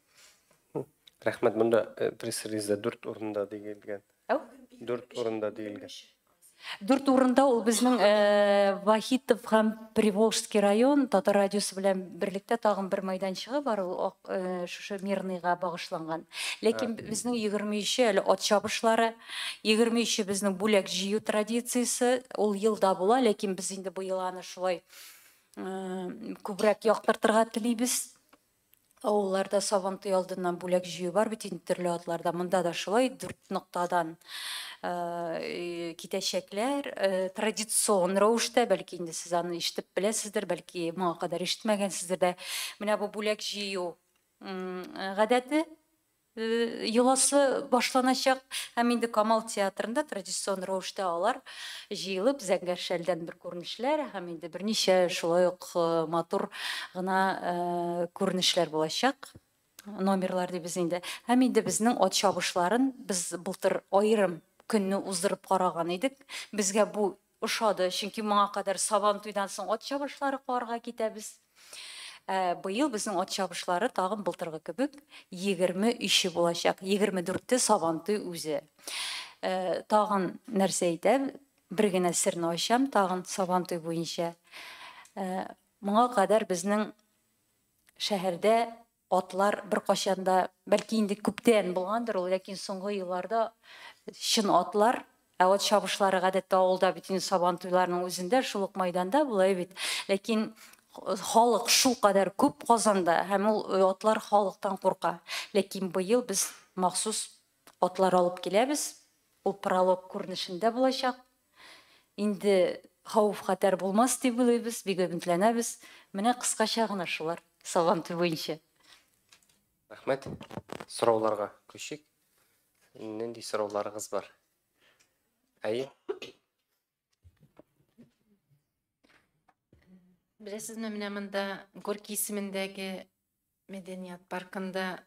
Рәхмәт, монда пресс-релизда 4 урында диелгән. 4 урында диелгән. 4 урында ул безнең Вахитов һәм Приволжский район татар радиосы белән берлектә тагын бер мәйданчыгы бар, ул шушы мирныйга багышланган. Ләкин безнең 23 әле ат чабышлары, 23 безнең бүләк җыю традициясе ул елда була, ләкин без инде бу еланы шулай күбрәк яктыртырга телибез. Авылларда Сабантуй алдыннан бүләк җыю бар бит инде төрле атларда. Монда да шулай 4 ноктадан китәчәкләр традицион рәвештә, бәлки инде сез аны ишетеп беләсездер, бәлки моңа кадәр ишетмәгәнсездер дә. Менә бу бүләк җыю гадәте йоласы башланачак. Һәм инде Камал театрында традицион рәвештә алар җыелып зәңгәршәлдән бер күренешләр, һәм инде берничә шулай ук матур гына күренешләр булачак. Номерлар дибез инде. Һәм инде безнең ат чабышларын без былтыр аерым көнне уздырып караган идек. Безгә бу ошады, чөнки моңа кадәр Сабантуйдан соң ат чабышлары карарга китәбез. Быел безнең ат чабышлары тагын былтыргы кебек 23 булачак. 24-те Сабантуй үзе. Тагын нәрсә әйтәм, бер генә серне ачам, тагын Сабантуй буенча. Моңа кадәр безнең шәһәрдә атлар бер качанда, бәлки инде күптән булгандыр, ләкин соңгы елларда чын атлар, ат чабышлары гадәттә авылда бит инде Сабантуйларның үзендә, шул ук мәйданда була бит. Ләкин халык шул кадәр күп Казанда, һәм ул атлар халыктан курка. Ләкин быел без махсус атлар алып киләбез. Ул пролог күренешендә булачак. Инде хәүф-хәтәр булмас дип уйлыйбыз, бик өметләнәбез. Менә кыскача гына шулар Сабантуй буенча. Рәхмәт. Сорауларга күчик. Нинди сорауларыгыз бар? Әйе? Білесізме, менә монда Горький исемендәге мәдәният паркында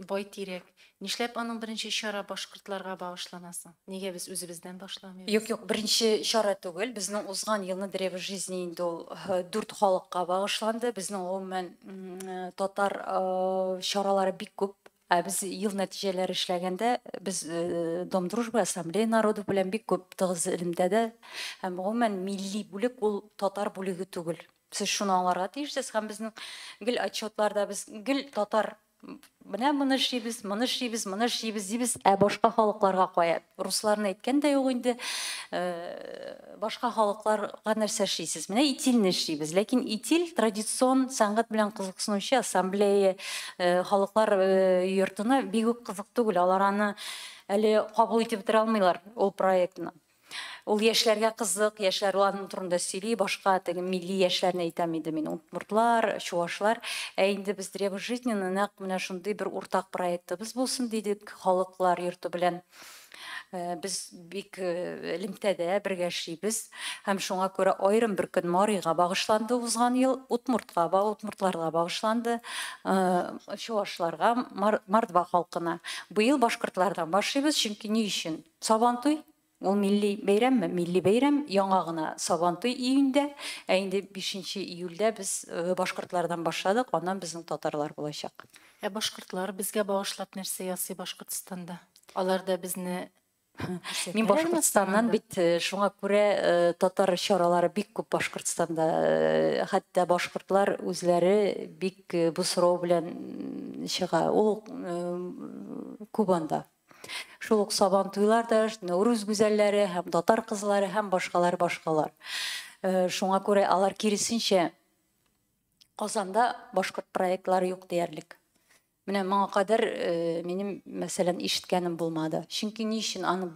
бай тирәк. Нишләп аның беренче чара башкортларга багышланасың? Нигә без үзебездән башламыйбыз? Юк, беренче чара түгел. Безнең узган елны древо жизни инде ул 4 халыкка багышланды. Безнең гомумән татар чаралары бик күп. Без ел нәтиҗәләре эшләгәндә, без Дом дружбы, ассамблея народов белән бик күп тыгыз элемтәдә һәм гомумән милли бүлек ул татар бүлеге түгел. Сез шуны аңларга тиешсез һәм безнең гел отчетларда без гел татар менә моны эшлибез, моны эшлибез, моны эшлибез дибез, ә башка халыкларга кая? Русларны әйткән дә юк инде. Башка халыкларга нәрсә эшлисез? Менә итилне эшлибез. Ләкин итил традицион сәнгать белән кызыксынучы ассамблея халыклар йортына бик үк кызык түгел. Алар аны әле кабул итеп бетерә алмыйлар ул проектны. Ул яшьләргә кызык, яшьләр аның турында сөйли, башка теге милли яшьләрне әйтәм иде мин, удмуртлар, чуашлар. Инде без древо жизни нәкъ менә шундый бер уртак проектыбыз булсын дидек, халыклар йорты белән. Без бик элемтәдә бергә эшлибез һәм шуңа күрә аерым бер көн Марийга багышланды узган ел, удмуртларга багышланды, чуашларга, Мордва халкына. Быел башкортлардан башлыйбыз, чөнки ни өчен? Сабантуй ул милли бәйрәмме? Милли бәйрәм, яңа гына Сабантуй июньдә, инде 5 июльдә без башкортлардан башладык, аннан безнең татарлар булачак. Башкортлар безгә багышлап нәрсә ясый Башкортстанда? Алар да безне Мин Башкортстаннан бит шуңа күрә татар чаралары бик күп Башкортстанда, хәтта башкортлар үзләре бик бу сорау белән чыга. Ул Кубанда. Шул ук Сабантуйларда, Нәүрүз гүзәлләре һәм татар кызлары һәм башкалар. Шуңа күрә алар киресенчә Казанда башкорт проектлары юк диярлек. Менә моңа кадәр минем мәсәлән ишеткәнем булмады. Чөнки ни өчен аны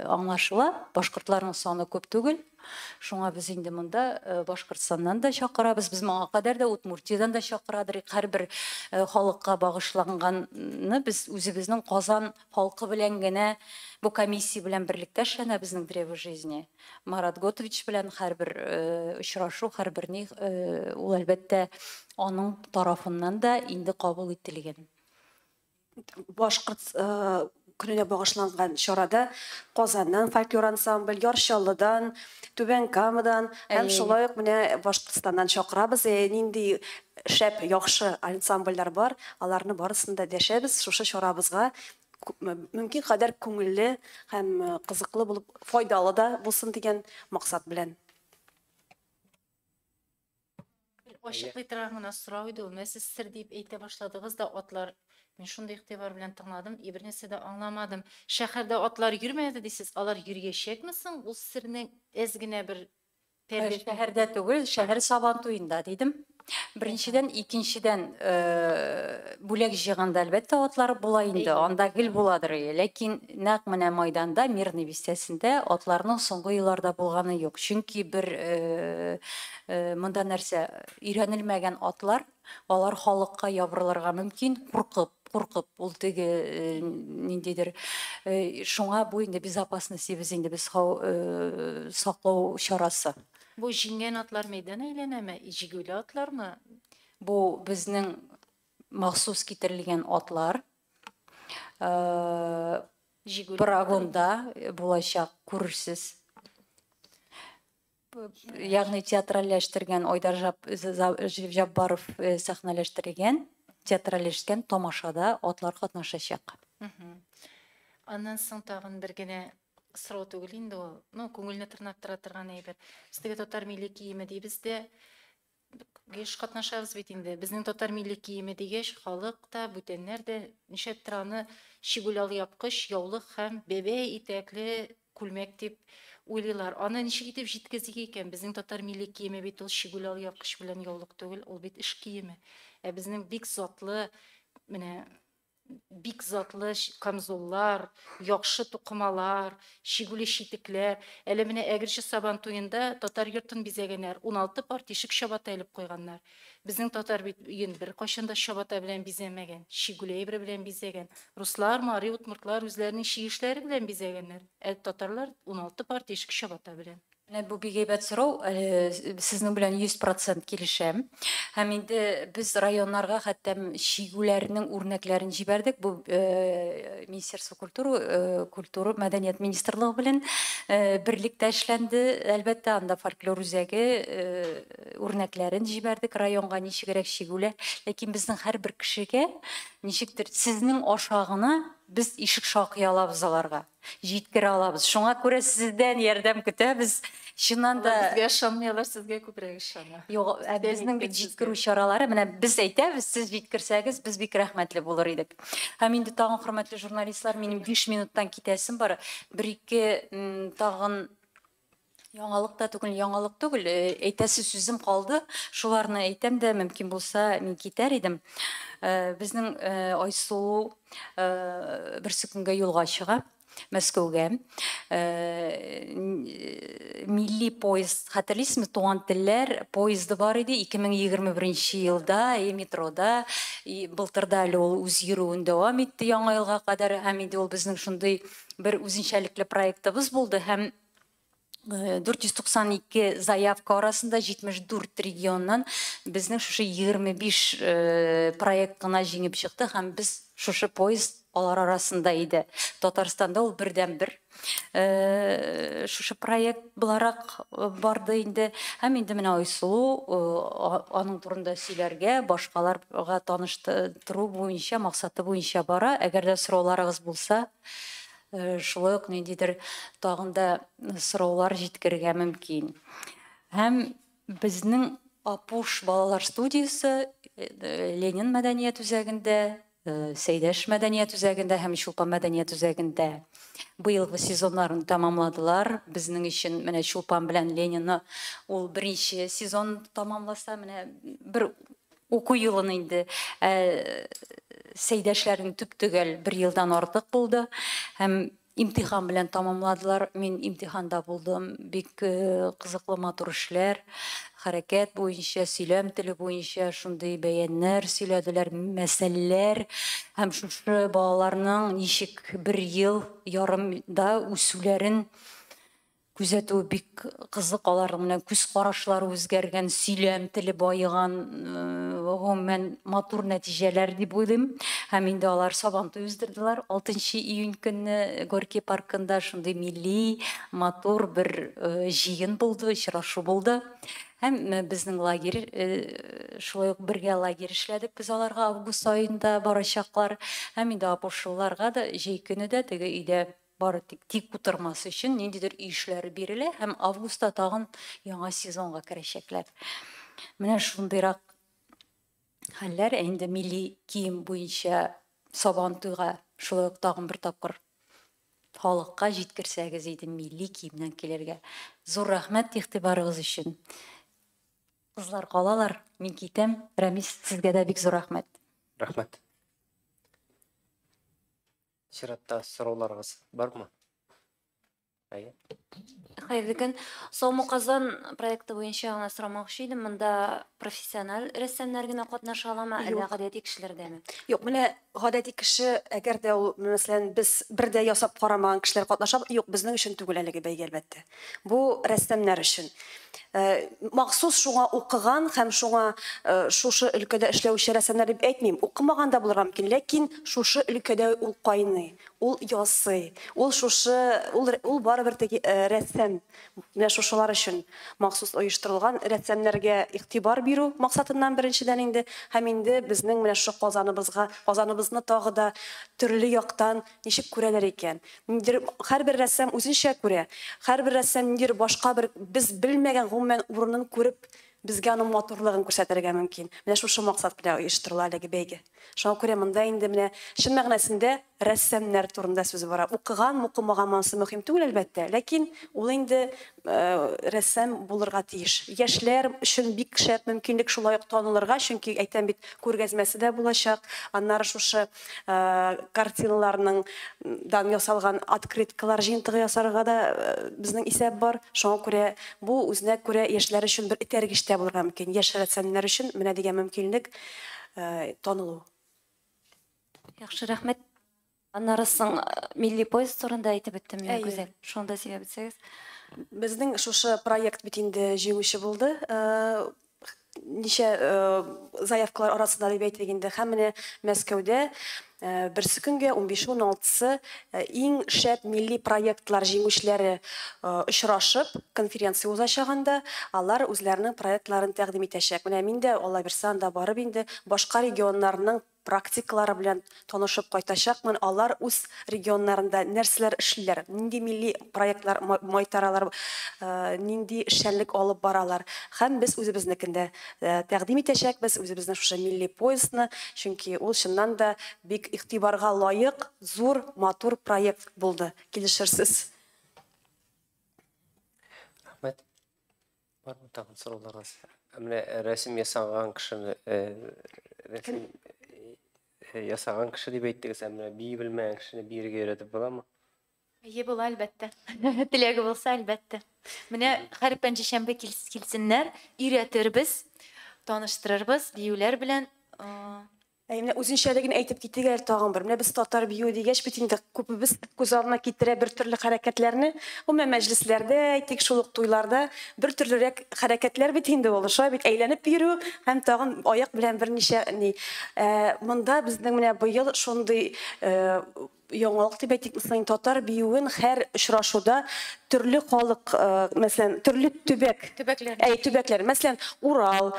аңлашыла, башкортларның саны күп түгел. Шуңа без инде монда Башкортстаннан да чакырабыз, без моңа кадәр да Удмуртиядан да чакырадыр. Һәрбер халыкка багышланганны без үзебезнең Казан халкы белән генә бу комиссия белән берлектә эшләнә безнең древо жизни. Марат Готович белән һәрбер очрашу, һәрбер ни ул әлбәттә аның тарафыннан да инде кабул ителгән. Башкорт көненә багышланган чарада Казаннан фольклор ансамбль, Ярчаллыдан, Түбән Камадан һәм шулай ук менә Башкортстаннан чакырабыз. Нинди шәп, яхшы ансамбльләр бар, аларны барысын да дәшәбез. Шушы чарабызга мөмкин кадәр күңелле һәм кызыклы булып, файдалы да булсын дигән максат белән. Ачыклый торган гына сорау иде ул. Менә сез сер дип әйтә башладыгыз да атлар. Мин шундый игътибар белән тыңладым, бер нәрсә дә аңламадым. Шәһәрдә атлар йөрмәде дисез, алар йөргәчәкме соң? Ул сернең әз генә бер тәрбия. Шәһәрдә түгел, шәһәр Сабантуенда дидем. Беренчедән, икенчедән бүләк җыйганда әлбәттә атлар була инде, анда гел буладыр. Ләкин нәкъ менә майданда, Мирный бистәсендә атларның соңгы елларда булганы юк. Чөнки бер монда нәрсә өйрәнелмәгән атлар, алар халыкка ябырылырга мөмкин, куркып, ул теге ниндидер. Шуңа бу инде безопасность без инде без саклау чарасы. Бу җиңгән атлар мәйдан әйләнәме? Җигүле атлармы? Бу безнең махсус китерелгән атлар. Парагонда булачак, күрерсез. Ягъни театральләштергән Айдар Жаббаров сәхнәләштергән, театральләшкән тамашада атлар катнашачак. Аннан соң тагын бер генә сорау түгел инде ул. Күңелне тырнап тора торган әйбер. Бездәге татар милли киеме дибез дә геш катнашабыз бит инде. Безнең татар милли киеме дигәч, халык та, бүтәннәр дә нишәттер аны шигулял япкыч, яулык һәм бәбәй итәкле күлмәк дип уйлыйлар. Аны ничек итеп җиткезик икән? Безнең татар милли киеме бит ул шигулял япкыч белән яулык түгел, ул бит эш киеме. Безнең бик затлы менә бик затлы камзоллар, яхшы тукымалар, шигүле читекләр. Әле менә Әгерче Сабан туенда татар йортын бизәгәннәр, 16 пар тишек чабата илеп куйганнар. Безнең татар бит өен бер кайчанда чабата белән бизәмәгән, шигүле әйбер белән бизәгән. Руслар, мари утмуртлар үзләренең чигешләре белән бизәгәннәр. Татарлар 16 пар тишек чабата белән. Менә бу бик әйбәт сорау, сезнең белән 100% килешәм. Һәм инде без районнарга хәтта шигүләрнең үрнәкләрен җибәрдек. Бу Министерство культура, мәдәният министрлыгы белән берлектә эшләнде. Әлбәттә, анда фольклор үзәге үрнәкләрен җибәрдек районга ничегрәк шигүләр. Ләкин безнең һәрбер кешегә ничектер сезнең ашагына biz ишек шакый алабыз аларга. Җиткер алабыз. Шуңа күрә сездән ярдәм көтәбез. Чыннан да Безгә ышанмыйлар, сезгә күбрәк ышана. юк, безнең бит җиткерү чаралары, менә без әйтәбез, сез җиткерсәгез, без бик рәхмәтле булыр идек. Һәм инде тагын хөрмәтле журналистлар, минем 5 минуттан китәсем бар. Бер-ике тагын яңалык та түгел, әйтәсе сүзем калды. Шуларны әйтәм дә, мөмкин булса, мин китәр идем. Безнең Айсылу берсе көнгә юлга чыга, Мәскәүгә. Милли поезд, хәтерлисезме, туган телләр поезды бар иде 2021 елда, метрода. Былтырда әле ул үз йөрүен дәвам итте яңа елга кадәр. Һәм инде ул безнең шундый бер үзенчәлекле проектыбыз булды. Һәм 492 заявка арасында 74 регионнан безнең шушы 25 проект кына җиңеп чыкты һәм без шушы поезд алар арасында иде. Татарстанда ул бердән-бер шушы проект буларак барды инде. Һәм инде менә Айсылу аның турында сөйләргә, башкаларга таныштыру буенча, максаты буенча бара. Әгәр дә сорауларыгыз булса, шулай ук ниндидер тагын да сораулар җиткерергә мөмкин. Һәм безнең Апуш балалар студиясе Ленин мәдәният үзәгендә, Сәйдәш мәдәният үзәгендә һәм Чулпан мәдәният үзәгендә быелгы сезоннарын тамамладылар. Безнең өчен менә Чулпан белән Ленинны ул беренче сезон тамамласа, менә бер уку елын инде Сәйдәшләрнең төп түгел 1 елдан артык булды. Һәм имтихан белән тамамладылар. Мин имтиханда булдым. Бик кызыклы матур эшләр, хәрәкәт буенча, сөйләм теле буенча шундый бәяннәр сөйләделәр, мәсьәләләр. Һәм шушы балаларның ничек 1 ел ярымда үсүләрен күзәтү бик кызык. Аларның менә күз карашлары үзгәргән, сөйләм теле байыган, гомумән матур нәтиҗәләр дип уйлыйм. Һәм инде алар Сабантуй уздырдылар. 6 июнь көнне Горький паркында шундый милли матур бер җыен булды, очрашу булды. Һәм безнең лагерь, шулай ук бергә лагерь эшләдек без аларга август айында барачаклар. Һәм инде апошылларга да җәй көне дә теге өйдә бары тик утырмасы өчен ниндидер эшләр бирелә һәм августта тагын яңа сезонга керәчәкләр. Менә шундыйрак хәлләр. Инде милли кием буенча Сабантуйга шулай ук тагын бер тапкыр халыкка җиткерсәгез иде, милли киемнән килергә. Зур рәхмәт игътибарыгыз өчен. Кызлар калалар, мин китәм. Рамис, сезгә дә бик зур рәхмәт. Рәхмәт. Чиратта сорауларыгыз бармы? Әйе. Хәерле көн. Саумы Казан проекты буенча гына сорамакчы идем. Монда профессиональ рәссамнар гына катнаша аламы, әллә гадәти кешеләрдәме? Юк, менә гадәти кеше, әгәр дә ул, мәсәлән, без бердә ясап карамаган кешеләр катнаша, юк, безнең өчен түгел әлеге бәйге әлбәттә. Бу рәссамнар өчен. Махсус шуңа укыган һәм шуңа шушы өлкәдә эшләүче рәссамнар дип әйтмим. Укымаган да булырга мөмкин, ләкин шушы өлкәдә ул кайный, ул ясый, ул шушы, ул барыбер теге рәссам. Менә шушылар өчен махсус оештырылган рәссамнәргә игътибар бирү максатыннан беренчедән инде, һәм инде безнең менә шу Казаныбызны тагы да төрле яктан ничек күрәләр икән. Һәрбер рәссам үзенчә күрә. Һәрбер рәссам ниндидер башка бер без белмәгән гомумән урынын күреп, безгә аның матурлыгын күрсәтергә мөмкин. Менә шушы максат белән оештырыла әлеге бәйге. Шуңа күрә монда инде менә чын мәгънәсендә рәссамнар турында сүз бара. Укыган, укымаган мансы мөһим түгел әлбәттә, ләкин ул инде рәссам булырга тиеш. Яшьләр өчен бик шәп мөмкинлек шулай ук танылырга, чөнки әйтәм бит, күргәзмәсе дә булачак. Аннары шушы картиналарның дан ясалган открыткалар җыентыгы ясарга да безнең исәп бар. Шуңа күрә бу үзенә күрә яшьләр өчен бер этәргеч тә булырга мөмкин. Яшь рәссамнар өчен менә дигән мөмкинлек танылу. Яхшы, рәхмәт. Аннарысын милли поезд турында әйтеп беттем, Әйе. Гүзәл. Шунда сөйләп бетсәгез. Безнең шушы проект бит инде җиңүче булды. Ничә заявкалар арасында дип әйтик инде. Һәм менә Мәскәүдә берсе көнгә 15-16-сы иң шәп милли проектлар җиңүчеләре очрашып, конференция узачагында алар үзләренең проектларын тәкъдим итәчәк. Менә мин дә Алла бирсә анда барып инде башка регионнарның практикалары белән танышып кайтачакмын. Алар үз регионнарында нәрсәләр эшлиләр, нинди милли проектлар майтаралар, нинди эшчәнлек алып баралар. Һәм без үзебезнекендә тәкъдим итәчәкбез үзебезнең шушы милли поездны, чөнки ул чыннан да бик игътибарга лаек, зур, матур проект булды. Килешерсез. Рәхмәт. Бармы тагын сорауларыгыз? Менә рәсем ясаган кешене рәсем ясаган кеше дип әйттегез, менә бии белмәгән кешене биергә өйрәтеп буламы? Әйе, була әлбәттә. Теләге булса әлбәттә. Менә һәр пәнҗешәмбе килсеннәр, өйрәтербез, таныштырырбыз биюләр белән. Менә үзенчәлеген әйтеп китик әле тагын бер. Менә без татар бию дигәч бит инде күпебез күз алдына китерә бер төрле хәрәкәтләрне. Гомумән мәҗлесләрдә, әйтик шул ук туйларда бер төрлерәк хәрәкәтләр бит инде ул. Шулай бит әйләнеп йөрү һәм тагын аяк белән берничә монда безнең менә быел шундый яңалык дип әйтик, татар биюен һәр очрашуда төрле халык, мәсәлән, төрле төбәкләр, мәсәлән, Урал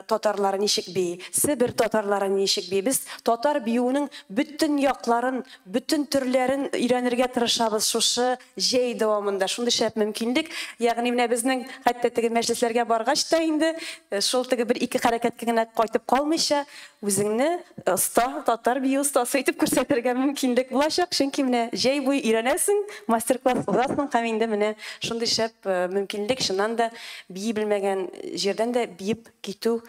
татарлары ничек бии, Себер татарлары ничек бии. Без татар биюенең бөтен якларын, бөтен төрләрен өйрәнергә тырышабыз шушы җәй дәвамында. Шундый шәп мөмкинлек. Ягъни менә безнең хәтта теге мәҗлесләргә баргач та инде шул теге бер-ике хәрәкәткә генә кайтып калмыйча, үзеңне татар бию остасы итеп күрсәтергә мөмкинлек булачак. Чөнки менә җәй буе өйрәнәсең, мастер-класс узасың, һәм инде менә шундый шәп мөмкинлек, шуннан да бии белмәгән җирдән дә биеп китү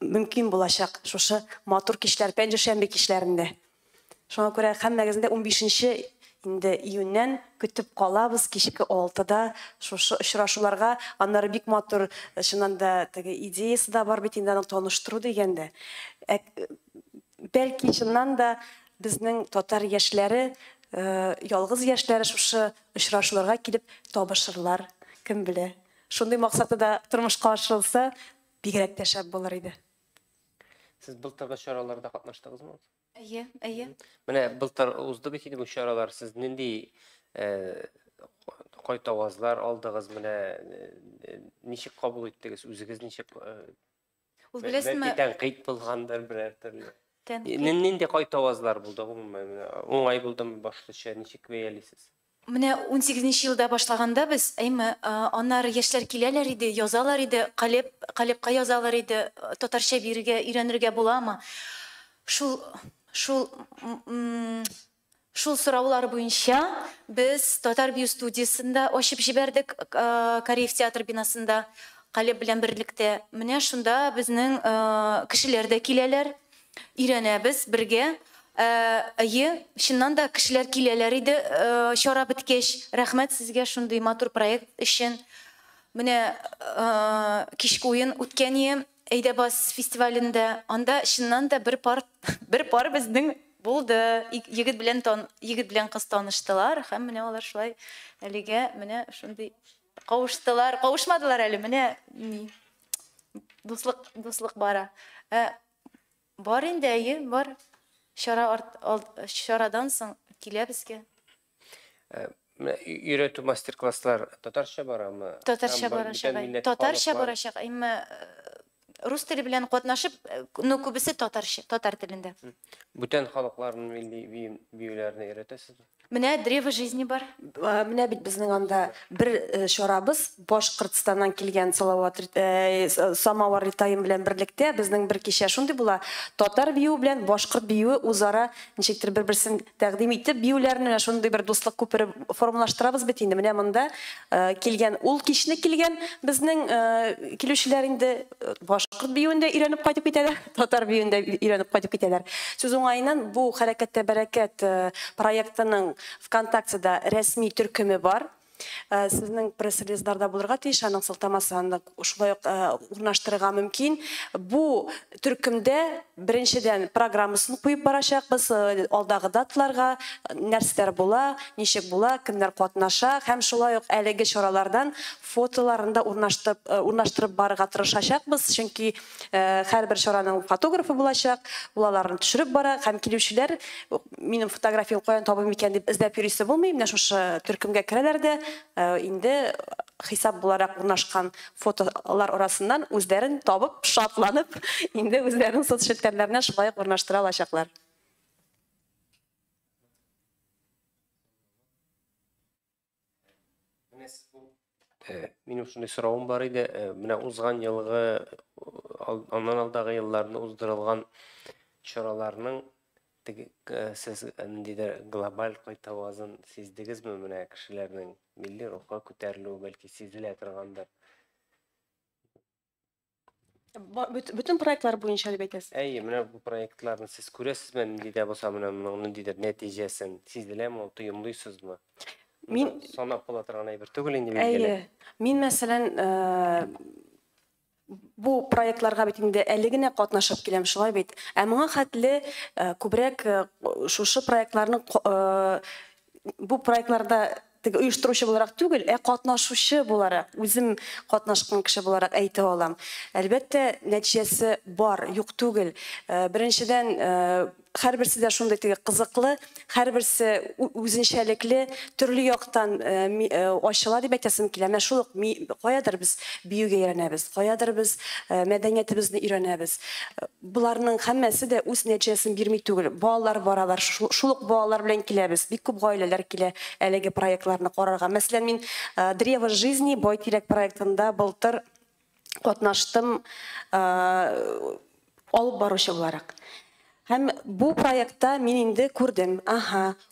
мөмкин булачак шушы матур кичләр, пәнҗешәмбе кичләрендә. Шуңа күрә һәммәгезне 15-нче инде июньнән көтеп калабыз кичке 6-да шушы очрашуларга. Аннары бик матур, шуннан да теге идеясы да бар бит инде аны таныштыру дигәндә. Бәлки чыннан да безнең татар яшьләре, ялгыз яшьләре шушы очрашуларга килеп табышырлар, кем белә. Шундый максаты да тормышка ашырылса, бигрәк тә шәп булыр иде. Сез былтыргы чараларда катнаштыгызмы? Әйе, әйе. Менә былтыр узды бит инде бу чаралар. Сез нинди кайтавазлар алдыгыз, менә ничек кабул иттегез, үзегез ничек? Ул беләсезме? Тәнкыйть булгандыр берәр төрле. Нинди кайтавазлар булды гомумән? Уңай булдымы башлыча, ничек бәялисез? Менә 18-нче елда башлаганда без, аннары яшьләр киләләр иде, язалар иде, калепка язалар иде, татарча бирергә, өйрәнергә буламы? Шул сораулар буенча без татар бию студиясында ачып җибәрдек, Кореев театр бинасында калеп белән берлектә. Менә шунда безнең кешеләр дә киләләр, өйрәнәбез бергә. Әйе, шуннан да кешеләр киләләр иде, чара биткәч. Рәхмәт сезгә шундый матур проект өчен. Менә кичке уен үткәне Әйдәбас фестивалендә, анда шуннан да бер пар безнең булды. Егет белән кыз таныштылар, һәм менә алар шулай әлегә менә шундый кавыштылар, кавышмадылар әле, менә дуслык бара. Бар инде, әйе, бар. Шарадан соң килә безгә. Өйрәтү мастер-класслар татарча барамы? Татарча барачак. Татарча барачак. Рус теле белән катнашып, күбесе татар телендә. Бүтән халыкларның милли биюләрне өйрәтәсезме? Менә древо жизни бар. Менә бит безнең анда бер чарабыз Башкортстаннан килгән Самавар Ритаем белән берлектә безнең бер кичә шундый була. Татар бию белән башкорт биюе үзара ничектер бер-берсен тәкъдим итеп биюләрне шундый бер дуслык күпере формалаштырабыз бит инде. Менә монда килгән ул кичне килгән безнең килүчеләр инде башкорт биюендә өйрәнеп кайтып китәләр, татар биюендә өйрәнеп кайтып китәләр. Сүз уңаеннан бу хәрәкәттә бәрәкәт проектының ВКонтактеда рәсми төркеме бар. Сезнең пресс-релизларда булырга тиеш, аның сылтамасын шулай ук урнаштырырга мөмкин. Бу төркемдә беренчедән программасын куеп барачакбыз, алдагы даталарга нәрсәләр була, ничек була, кемнәр катнаша һәм шулай ук әлеге чаралардан фотоларын да урнаштырып барырга тырышачакбыз, чөнки һәрбер чараның фотографы булачак, уларны төшереп бара һәм килүчеләр минем фотографиям каян табып икән дип эзләп йөрисә булмый, менә шушы төркемгә керәләр дә инде хисап буларак урнашкан фотолар арасыннан үзләрен табып, шатланып, инде үзләренең соцсетьләренә шулай урнаштыра алачаклар. Минем шундый соравым бар иде. Менә узган елгы, аннан алдагы елларда уздырылган чараларның сез ниндидер глобаль кайтавазын сиздегезме? Менә кешеләрнең милли рухка күтәрелүе бәлки сизелә торгандыр. Bütün проектлар буенча дип әйтәсез. Әйе, менә бу проектларны сез күрәсезме? Ниндидә булса, менә моның ниндидер нәтиҗәсен сизеләме, тоемлыйсызмы? Мин санап була торган әйбер түгел инде билгеле. Әйе, мин мәсәлән бу проектларга бит инде әле генә катнашып киләм, шулай бит. Ә моңа хәтле күбрәк шушы проектларның бу проектларда оештыручы буларак түгел, катнашучы буларак, үзем катнашкан кеше буларак әйтә алам. Әлбәттә, нәтиҗәсе бар, юк түгел. Беренчедән һәрберсе дә шундый кызыклы, һәрберсе үзенчәлекле, төрле яктан ачыла дип әйтәсем килә. Менә шул каядыр без биюгә өйрәнәбез, каядыр без мәдәниятебезне өйрәнәбез. Буларның һәммәсе дә үз нәтиҗәсен бирми түгел. Балалар баралар, шул ук балалар белән киләбез. Бик күп гаиләләр килә әлеге проектларны карарга. Мәсәлән, мин Древо жизни бай тирәк проектында былтыр катнаштым алып баручы буларак. Һәм бу проектта мин инде күрдем,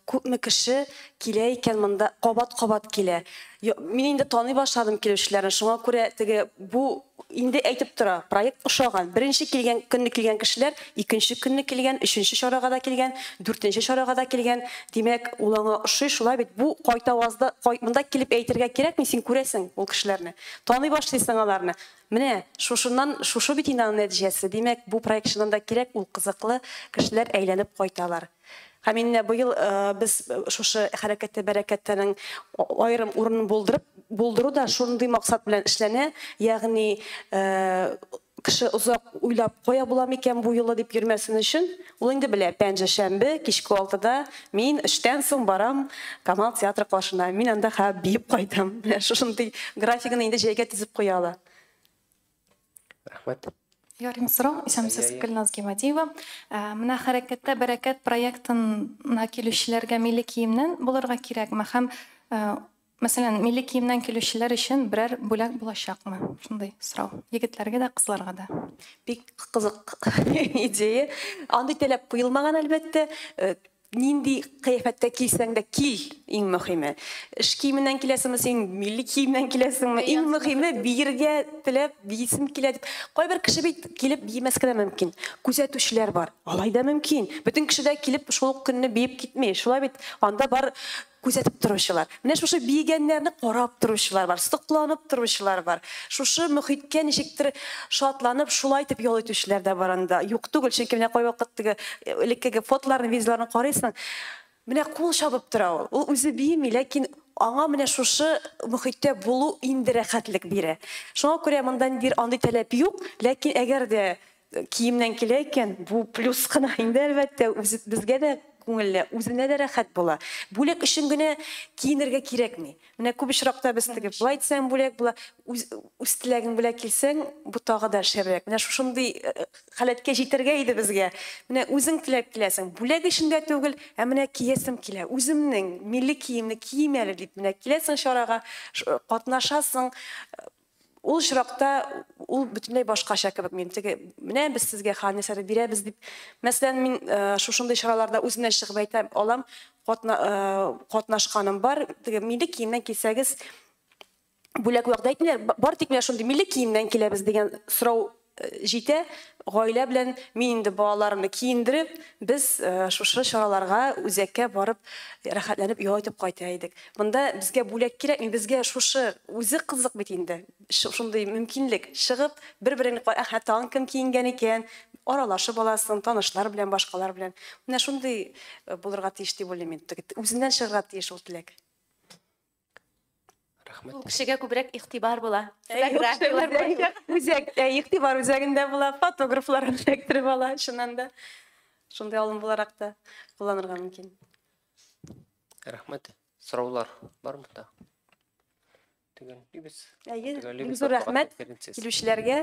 күпме кеше килә икән монда, кабат-кабат килә. Мин инде таный башладым килүчеләрне, шуңа күрә бу инде әйтеп тора, проект ошаган. Беренче килгән көнне килгән кешеләр, икенче көнне килгән, өченче чарага да килгән, дүртенче чарага да килгән. Димәк, ул аңа ошый, шулай бит. Бу кайтавазда монда килеп әйтергә кирәкми, син күрәсең ул кешеләрне. Таный башлыйсың аларны. Менә шушы бит инде нәтиҗәсе. Димәк, бу проект шунда кирәк, ул кызыклы, кешеләр әйләнеп кайталар. Һәм инде быел без шушы хәрәкәттә бәрәкәттәнең аерым урынын булдыру да шундый максат белән эшләнә, ягъни кеше узак уйлап кая була микән бу юлы дип йөрмәсен өчен, ул инде белә, пәнҗешәмбе кичке 6-да мин эштән соң барам Камал театры каршына, мин анда биеп кайтам. Шушындый графигын инде җәйгә тизеп куялар. Рәхмәт. Ярым сорау, исәмсез Гөлназ Гимадиева. Менә хәрәкәттә бәрәкәт проектына килүчеләргә милли киемнән булырга кирәкме? Һәм мәсәлән, милли киемнән килүчеләр өчен берәр бүләк булачакмы? Шундый сорау. Егетләргә дә, кызларга да. Бик кызык идея. Андый таләп куелмаган, әлбәттә. Нинди кыяфәттә килсәң дә кил, иң мөһиме. Эш киеменнән киләсеңме, син милли киемнән киләсеңме? Иң мөһиме биергә теләп, бисем килә дип. Кайбер кеше бит килеп биемәскә дә мөмкин. Күзәтүчеләр бар. Алай да мөмкин. Бөтен кеше дә килеп шул көнне биеп китмәй. Шулай бит анда бар күзәтеп торучылар. Менә шушы биегәннәрне карап торучылар бар, сокланып торучылар бар. Шушы мөхиткә ничектер шатланып, шулай итеп ял итүчеләр дә бар анда. Юк түгел, чөнки менә кай вакыт элеккеге фотоларны, видеоларны карыйсың. Менә кул чабып тора ул. Ул үзе биеми, ләкин аңа менә шушы мөхиттә булу инде рәхәтлек бирә. Шуңа күрә монда ниндидер андый таләп юк, ләкин әгәр дә киемнән килә икән, бу плюс кына инде, әлбәттә, безгә дә күңелле, үзенә дә рәхәт була. Бүләк өчен генә киенергә кирәкми. Менә күп очракта без тегеп булай дисәң бүләк була, үз теләгең белән килсәң, бу тагы да шәррәк. Менә шушындый халәткә җитәргә иде безгә. Менә үзең теләп киләсең, бүләк өчен дә түгел, ә менә киясем килә. Үземнең милли киемне кием әле дип менә киләсең чарага, катнашасың. Ул очракта ул бөтенләй башкача кебек. Мин теге менә без сезгә ханәсәре бирәбез дип. Мәсәлән, мин шушындый чараларда үземнән чыгып әйтәм, алам, катнашканым бар. Теге милли киемнән килсәгез, бүләк вакыт әйтмиләр, бар тик менә шундый милли киемнән киләбез дигән сорау җитә. Гаилә белән мин инде балаларымны киендереп, без шушы чараларга үзәккә барып рәхәтләнеп ял итеп кайта идек. Монда безгә бүләк кирәк, безгә шушы үзе кызык бит инде. Шундый мөмкинлек чыгып, бер-береңне тагын кем киенгән икән, аралашып аласың, танышлар белән, башкалар белән. Менә шундый булырга тиеш дип уйлыйм мин. Үзеннән чыгарга тиеш ул теләк. Рәхмәт. Кешегә күбрәк игътибар була. Үзәк, игътибар үзәгендә була, фотографлар электрип ала, шуннан да шундай алым буларак та кулланырга мөмкин. Рәхмәт. Сораулар бармы да? Тегән бик Бик зур рәхмәт килүчеләргә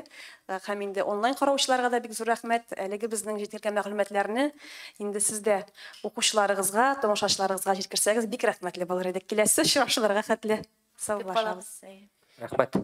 һәм инде онлайн караучыларга да бик зур рәхмәт. Әлеге безнең җиткән мәгълүматларны инде сездә укучыларыгызга, тамашачыларыгызга җиткерсәгез, бик рәхмәтле булыр идек. Киләсе очрашуларга хәтле. Сау булыгыз. Рәхмәт.